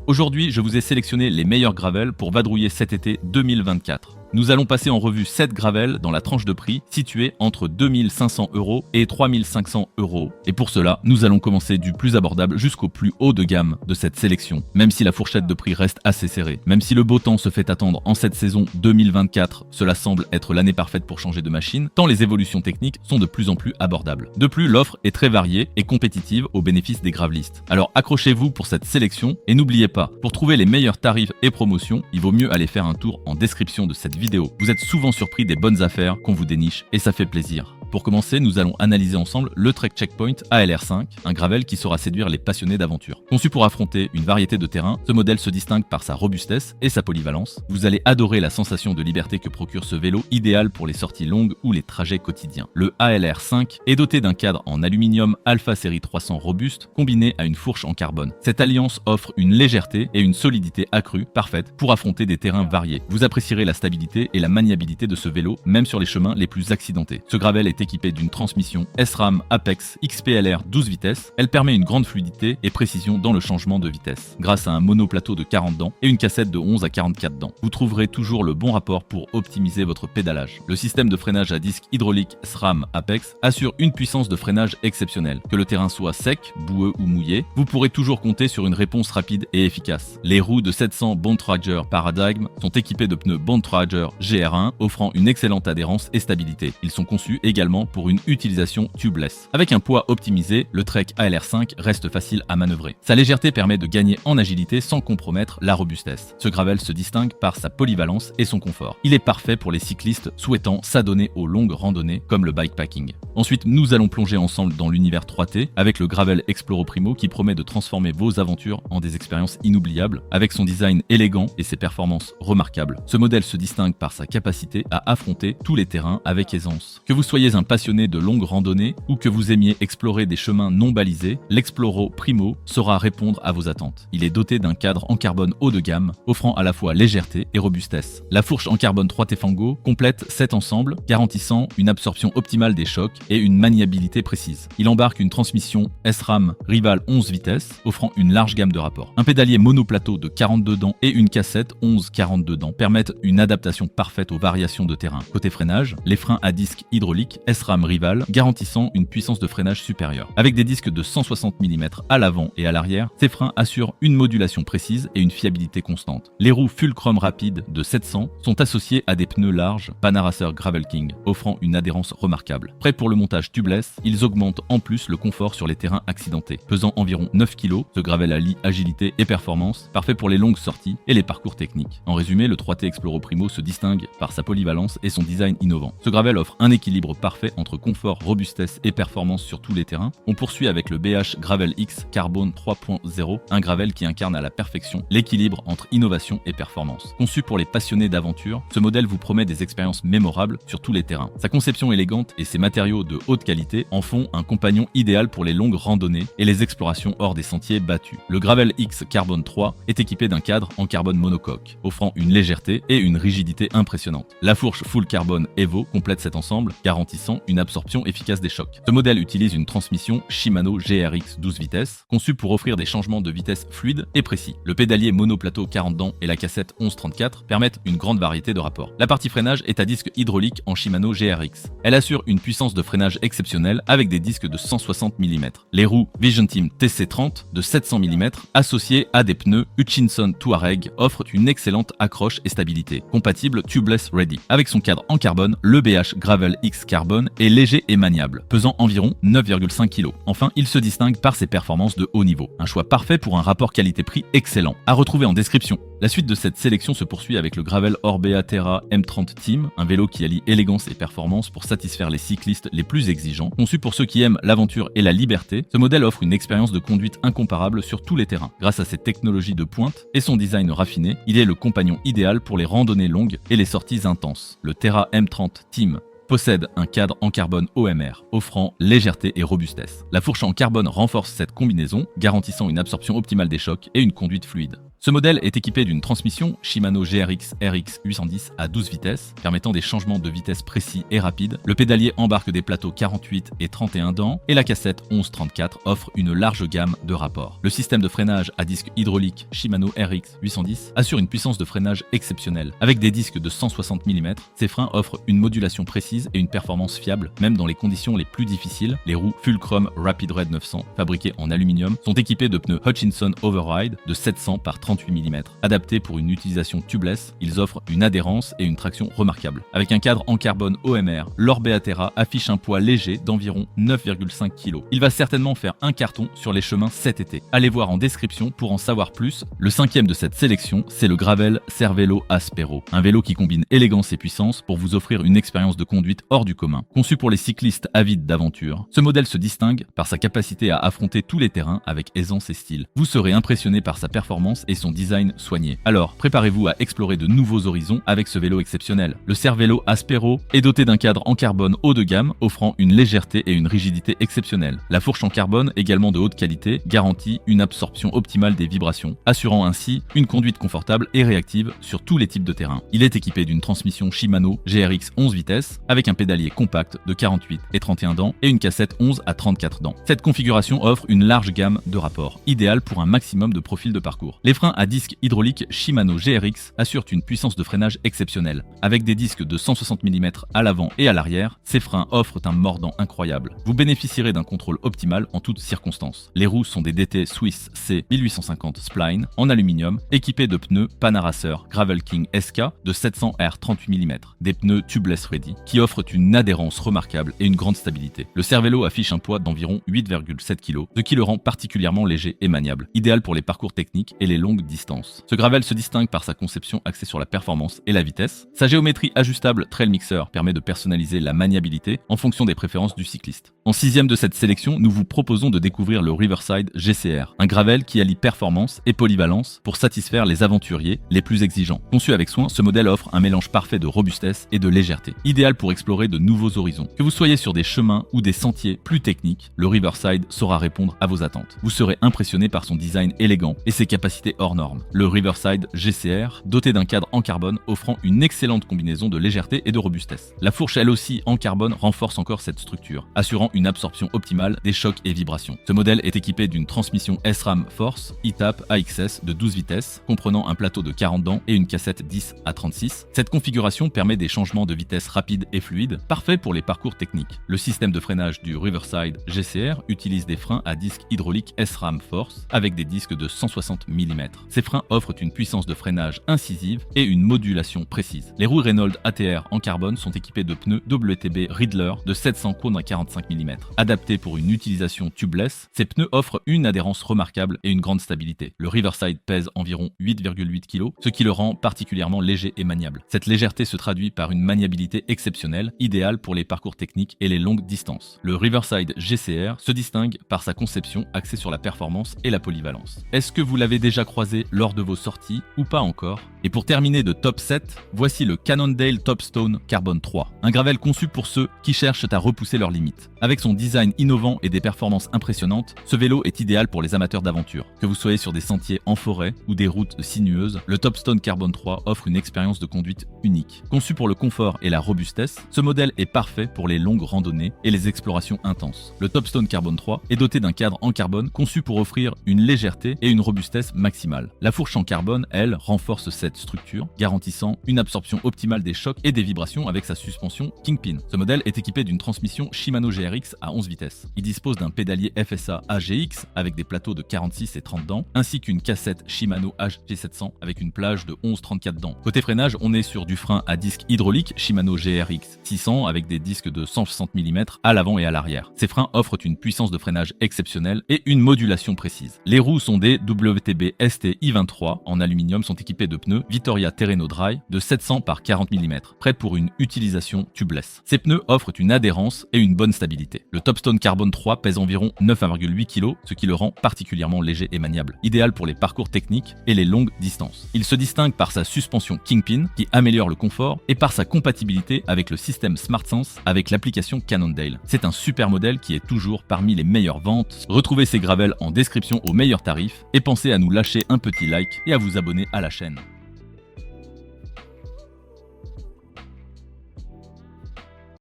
Aujourd'hui, je vous ai sélectionné les meilleurs gravels pour vadrouiller cet été 2024. Nous allons passer en revue 7 gravels dans la tranche de prix située entre 2500 € et 3500 €. Et pour cela, nous allons commencer du plus abordable jusqu'au plus haut de gamme de cette sélection, même si la fourchette de prix reste assez serrée. Même si le beau temps se fait attendre en cette saison 2024, cela semble être l'année parfaite pour changer de machine, tant les évolutions techniques sont de plus en plus abordables. De plus, l'offre est très variée et compétitive au bénéfice des gravelistes. Alors accrochez-vous pour cette sélection et n'oubliez pas, pour trouver les meilleurs tarifs et promotions, il vaut mieux aller faire un tour en description de cette vidéo. Vous êtes souvent surpris des bonnes affaires qu'on vous déniche et ça fait plaisir. Pour commencer, nous allons analyser ensemble le Trek Checkpoint ALR5, un gravel qui saura séduire les passionnés d'aventure. Conçu pour affronter une variété de terrains, ce modèle se distingue par sa robustesse et sa polyvalence. Vous allez adorer la sensation de liberté que procure ce vélo, idéal pour les sorties longues ou les trajets quotidiens. Le ALR5 est doté d'un cadre en aluminium Alpha Série 300 robuste, combiné à une fourche en carbone. Cette alliance offre une légèreté et une solidité accrue, parfaite pour affronter des terrains variés. Vous apprécierez la stabilité et la maniabilité de ce vélo, même sur les chemins les plus accidentés. Ce gravel est équipée d'une transmission SRAM Apex XPLR 12 vitesses. Elle permet une grande fluidité et précision dans le changement de vitesse, grâce à un monoplateau de 40 dents et une cassette de 11 à 44 dents. Vous trouverez toujours le bon rapport pour optimiser votre pédalage. Le système de freinage à disque hydraulique SRAM Apex assure une puissance de freinage exceptionnelle. Que le terrain soit sec, boueux ou mouillé, vous pourrez toujours compter sur une réponse rapide et efficace. Les roues de 700 Bontrager Paradigm sont équipées de pneus Bontrager GR1, offrant une excellente adhérence et stabilité. Ils sont conçus également pour une utilisation tubeless. Avec un poids optimisé, le Trek ALR5 reste facile à manœuvrer. Sa légèreté permet de gagner en agilité sans compromettre la robustesse. Ce gravel se distingue par sa polyvalence et son confort. Il est parfait pour les cyclistes souhaitant s'adonner aux longues randonnées comme le bikepacking. Ensuite, nous allons plonger ensemble dans l'univers 3T avec le gravel Exploro Primo qui promet de transformer vos aventures en des expériences inoubliables. Avec son design élégant et ses performances remarquables, ce modèle se distingue par sa capacité à affronter tous les terrains avec aisance. Que vous soyez un passionné de longues randonnées ou que vous aimiez explorer des chemins non balisés, l'Exploro Primo saura répondre à vos attentes. Il est doté d'un cadre en carbone haut de gamme, offrant à la fois légèreté et robustesse. La fourche en carbone 3T Fango complète cet ensemble, garantissant une absorption optimale des chocs et une maniabilité précise. Il embarque une transmission SRAM Rival 11 vitesses, offrant une large gamme de rapports. Un pédalier monoplateau de 42 dents et une cassette 11-42 dents permettent une adaptation parfaite aux variations de terrain. Côté freinage, les freins à disque hydraulique SRAM Rival, garantissant une puissance de freinage supérieure. Avec des disques de 160 mm à l'avant et à l'arrière, ces freins assurent une modulation précise et une fiabilité constante. Les roues Fulcrum Rapide de 700 sont associées à des pneus larges Panaracer Gravel King, offrant une adhérence remarquable. Prêts pour le montage tubeless, ils augmentent en plus le confort sur les terrains accidentés. Pesant environ 9 kg, ce gravel allie agilité et performance, parfait pour les longues sorties et les parcours techniques. En résumé, le 3T Exploro Primo se distingue par sa polyvalence et son design innovant. Ce gravel offre un équilibre parfait entre confort, robustesse et performance sur tous les terrains. On poursuit avec le BH Gravel X Carbone 3.0, un gravel qui incarne à la perfection l'équilibre entre innovation et performance. Conçu pour les passionnés d'aventure, ce modèle vous promet des expériences mémorables sur tous les terrains. Sa conception élégante et ses matériaux de haute qualité en font un compagnon idéal pour les longues randonnées et les explorations hors des sentiers battus. Le Gravel X Carbone 3 est équipé d'un cadre en carbone monocoque, offrant une légèreté et une rigidité impressionnantes. La fourche Full Carbone Evo complète cet ensemble, garantissant une absorption efficace des chocs. Ce modèle utilise une transmission Shimano GRX 12 vitesses, conçue pour offrir des changements de vitesse fluides et précis. Le pédalier monoplateau 40 dents et la cassette 1134 permettent une grande variété de rapports. La partie freinage est à disque hydraulique en Shimano GRX. Elle assure une puissance de freinage exceptionnelle avec des disques de 160 mm. Les roues Vision Team TC30 de 700 mm associées à des pneus Hutchinson Touareg offrent une excellente accroche et stabilité, compatible tubeless ready. Avec son cadre en carbone, le BH Gravel X Carbone est léger et maniable, pesant environ 9,5 kg. Enfin, il se distingue par ses performances de haut niveau. Un choix parfait pour un rapport qualité-prix excellent. À retrouver en description. La suite de cette sélection se poursuit avec le Gravel Orbea Terra M30 Team, un vélo qui allie élégance et performance pour satisfaire les cyclistes les plus exigeants. Conçu pour ceux qui aiment l'aventure et la liberté, ce modèle offre une expérience de conduite incomparable sur tous les terrains. Grâce à ses technologies de pointe et son design raffiné, il est le compagnon idéal pour les randonnées longues et les sorties intenses. Le Terra M30 Team possède un cadre en carbone OMR, offrant légèreté et robustesse. La fourche en carbone renforce cette combinaison, garantissant une absorption optimale des chocs et une conduite fluide. Ce modèle est équipé d'une transmission Shimano GRX RX 810 à 12 vitesses, permettant des changements de vitesse précis et rapides. Le pédalier embarque des plateaux 48 et 31 dents et la cassette 11-34 offre une large gamme de rapports. Le système de freinage à disque hydraulique Shimano RX 810 assure une puissance de freinage exceptionnelle. Avec des disques de 160 mm, ces freins offrent une modulation précise et une performance fiable, même dans les conditions les plus difficiles. Les roues Fulcrum Rapid Red 900, fabriquées en aluminium, sont équipées de pneus Hutchinson Override de 700 par 38 mm. Adaptés pour une utilisation tubeless, ils offrent une adhérence et une traction remarquables. Avec un cadre en carbone OMR, l'Orbeaterra affiche un poids léger d'environ 9,5 kg. Il va certainement faire un carton sur les chemins cet été. Allez voir en description pour en savoir plus. Le cinquième de cette sélection, c'est le Gravel Cervelo Aspero, un vélo qui combine élégance et puissance pour vous offrir une expérience de conduite hors du commun. Conçu pour les cyclistes avides d'aventure, ce modèle se distingue par sa capacité à affronter tous les terrains avec aisance et style. Vous serez impressionné par sa performance et son design soigné. Alors, préparez-vous à explorer de nouveaux horizons avec ce vélo exceptionnel. Le Cervelo Aspero est doté d'un cadre en carbone haut de gamme, offrant une légèreté et une rigidité exceptionnelles. La fourche en carbone, également de haute qualité, garantit une absorption optimale des vibrations, assurant ainsi une conduite confortable et réactive sur tous les types de terrain. Il est équipé d'une transmission Shimano GRX 11 vitesses avec un pédalier compact de 48 et 31 dents et une cassette 11 à 34 dents. Cette configuration offre une large gamme de rapports, idéale pour un maximum de profils de parcours. Les freins à disque hydraulique Shimano GRX assurent une puissance de freinage exceptionnelle. Avec des disques de 160 mm à l'avant et à l'arrière, ces freins offrent un mordant incroyable. Vous bénéficierez d'un contrôle optimal en toutes circonstances. Les roues sont des DT Swiss C 1850 Spline en aluminium, équipés de pneus Panaracer Gravel King SK de 700 R 38 mm, des pneus tubeless ready qui offrent une adhérence remarquable et une grande stabilité. Le Cervelo affiche un poids d'environ 8,7 kg, ce qui le rend particulièrement léger et maniable, idéal pour les parcours techniques et les longues distances. Ce gravel se distingue par sa conception axée sur la performance et la vitesse. Sa géométrie ajustable Trail Mixer permet de personnaliser la maniabilité en fonction des préférences du cycliste. En sixième de cette sélection, nous vous proposons de découvrir le Riverside GCR, un gravel qui allie performance et polyvalence pour satisfaire les aventuriers les plus exigeants. Conçu avec soin, ce modèle offre un mélange parfait de robustesse et de légèreté, idéal pour explorer de nouveaux horizons. Que vous soyez sur des chemins ou des sentiers plus techniques, le Riverside saura répondre à vos attentes. Vous serez impressionné par son design élégant et ses capacités hors normes. Le Riverside GCR, doté d'un cadre en carbone offrant une excellente combinaison de légèreté et de robustesse. La fourche elle aussi en carbone renforce encore cette structure, assurant une absorption optimale des chocs et vibrations. Ce modèle est équipé d'une transmission SRAM Force E-TAP AXS de 12 vitesses, comprenant un plateau de 40 dents et une cassette 10 à 36. Cette configuration permet des changements de vitesse rapides et fluides, parfait pour les parcours techniques. Le système de freinage du Riverside GCR utilise des freins à disque hydraulique SRAM Force avec des disques de 160 mm. Ces freins offrent une puissance de freinage incisive et une modulation précise. Les roues Reynolds ATR en carbone sont équipées de pneus WTB Riddler de 700 cônes à 45 mm. Adaptés pour une utilisation tubeless, ces pneus offrent une adhérence remarquable et une grande stabilité. Le Riverside pèse environ 8,8 kg, ce qui le rend particulièrement léger et maniable. Cette légèreté se traduit par une maniabilité exceptionnelle, idéale pour les parcours techniques et les longues distances. Le Riverside GCR se distingue par sa conception axée sur la performance et la polyvalence. Est-ce que vous l'avez déjà croisé lors de vos sorties ou pas encore? Et pour terminer de top 7, voici le Cannondale Topstone Carbon 3, un gravel conçu pour ceux qui cherchent à repousser leurs limites. Avec son design innovant et des performances impressionnantes, ce vélo est idéal pour les amateurs d'aventure. Que vous soyez sur des sentiers en forêt ou des routes sinueuses, le Topstone Carbon 3 offre une expérience de conduite unique. Conçu pour le confort et la robustesse, ce modèle est parfait pour les longues randonnées et les explorations intenses. Le Topstone Carbon 3 est doté d'un cadre en carbone conçu pour offrir une légèreté et une robustesse maximale. La fourche en carbone, elle, renforce cette structure, garantissant une absorption optimale des chocs et des vibrations avec sa suspension Kingpin. Ce modèle est équipé d'une transmission Shimano GRX à 11 vitesses. Il dispose d'un pédalier FSA AGX avec des plateaux de 46 et 30 dents, ainsi qu'une cassette Shimano HG700 avec une plage de 11-34 dents. Côté freinage, on est sur du frein à disque hydraulique Shimano GRX 600 avec des disques de 160 mm à l'avant et à l'arrière. Ces freins offrent une puissance de freinage exceptionnelle et une modulation précise. Les roues sont des WTB ST I23 en aluminium, sont équipées de pneus Vittoria Terreno Dry de 700 par 40 mm, prêts pour une utilisation tubeless. Ces pneus offrent une adhérence et une bonne stabilité. qualité. Le Topstone Carbon 3 pèse environ 9,8 kg, ce qui le rend particulièrement léger et maniable, idéal pour les parcours techniques et les longues distances. Il se distingue par sa suspension Kingpin, qui améliore le confort, et par sa compatibilité avec le système SmartSense avec l'application Cannondale. C'est un super modèle qui est toujours parmi les meilleures ventes. Retrouvez ces gravels en description au meilleur tarif, et pensez à nous lâcher un petit like et à vous abonner à la chaîne.